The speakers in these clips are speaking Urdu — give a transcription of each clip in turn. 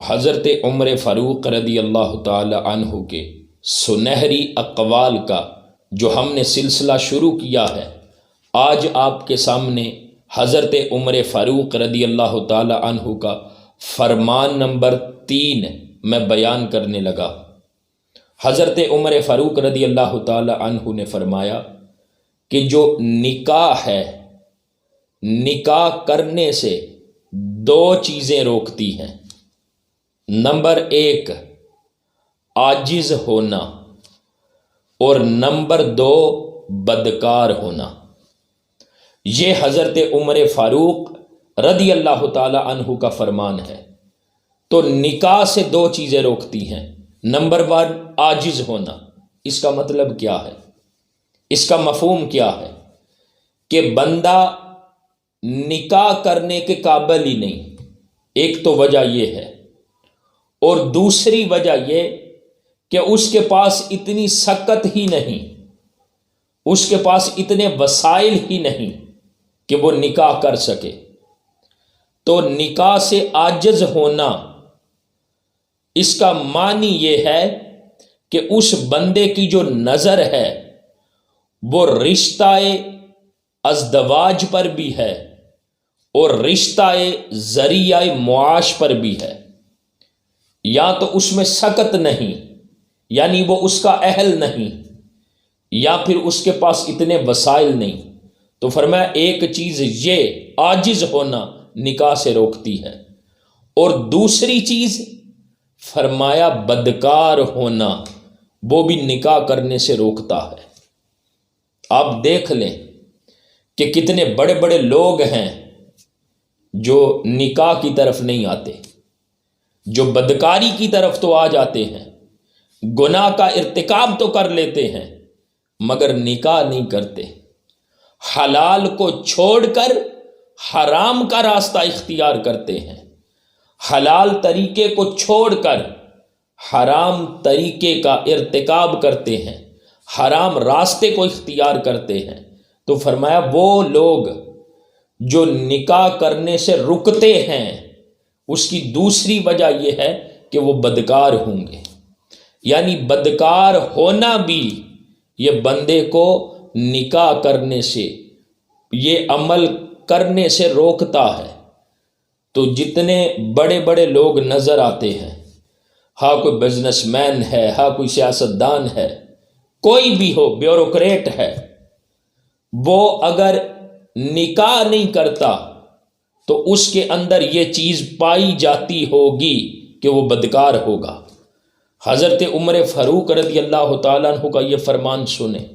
حضرت عمر فاروق رضی اللہ تعالی عنہ کے سنہری اقوال کا جو ہم نے سلسلہ شروع کیا ہے، آج آپ کے سامنے حضرت عمر فاروق رضی اللہ تعالی عنہ کا فرمان نمبر 3 میں بیان کرنے لگا۔ حضرت عمر فاروق رضی اللہ تعالی عنہ نے فرمایا کہ جو نکاح ہے، نکاح کرنے سے 2 چیزیں روکتی ہیں۔ نمبر 1 عاجز ہونا، اور نمبر 2 بدکار ہونا۔ یہ حضرت عمر فاروق رضی اللہ تعالی عنہ کا فرمان ہے۔ تو نکاح سے 2 چیزیں روکتی ہیں۔ نمبر 1 عاجز ہونا۔ اس کا مطلب کیا ہے؟ اس کا مفہوم کیا ہے؟ کہ بندہ نکاح کرنے کے قابل ہی نہیں۔ ایک تو وجہ یہ ہے، اور دوسری وجہ یہ کہ اس کے پاس اتنی سکت ہی نہیں، اس کے پاس اتنے وسائل ہی نہیں کہ وہ نکاح کر سکے۔ تو نکاح سے عاجز ہونا، اس کا معنی یہ ہے کہ اس بندے کی جو نظر ہے وہ رشتہ ازدواج پر بھی ہے اور رشتہ ذریعہ معاش پر بھی ہے۔ یا تو اس میں سکت نہیں، یعنی وہ اس کا اہل نہیں، یا پھر اس کے پاس اتنے وسائل نہیں۔ تو فرمایا ایک چیز یہ عاجز ہونا نکاح سے روکتی ہے، اور دوسری چیز فرمایا بدکار ہونا، وہ بھی نکاح کرنے سے روکتا ہے۔ آپ دیکھ لیں کہ کتنے بڑے بڑے لوگ ہیں جو نکاح کی طرف نہیں آتے، جو بدکاری کی طرف تو آ جاتے ہیں، گناہ کا ارتکاب تو کر لیتے ہیں مگر نکاح نہیں کرتے۔ حلال کو چھوڑ کر حرام کا راستہ اختیار کرتے ہیں، حلال طریقے کو چھوڑ کر حرام طریقے کا ارتکاب کرتے ہیں، حرام راستے کو اختیار کرتے ہیں۔ تو فرمایا وہ لوگ جو نکاح کرنے سے رکتے ہیں، اس کی دوسری وجہ یہ ہے کہ وہ بدکار ہوں گے۔ یعنی بدکار ہونا بھی یہ بندے کو نکاح کرنے سے، یہ عمل کرنے سے روکتا ہے۔ تو جتنے بڑے بڑے لوگ نظر آتے ہیں، ہاں کوئی بزنس مین ہے، ہاں کوئی سیاستدان ہے، کوئی بھی ہو، بیوروکریٹ ہے، وہ اگر نکاح نہیں کرتا تو اس کے اندر یہ چیز پائی جاتی ہوگی کہ وہ بدکار ہوگا۔ حضرت عمر فاروق رضی اللہ تعالیٰ عنہ کا یہ فرمان سنیں،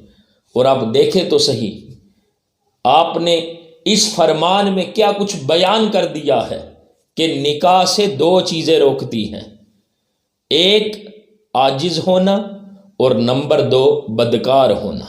اور آپ دیکھیں تو صحیح، آپ نے اس فرمان میں کیا کچھ بیان کر دیا ہے کہ نکاح سے 2 چیزیں روکتی ہیں، 1 عاجز ہونا اور نمبر 2 بدکار ہونا۔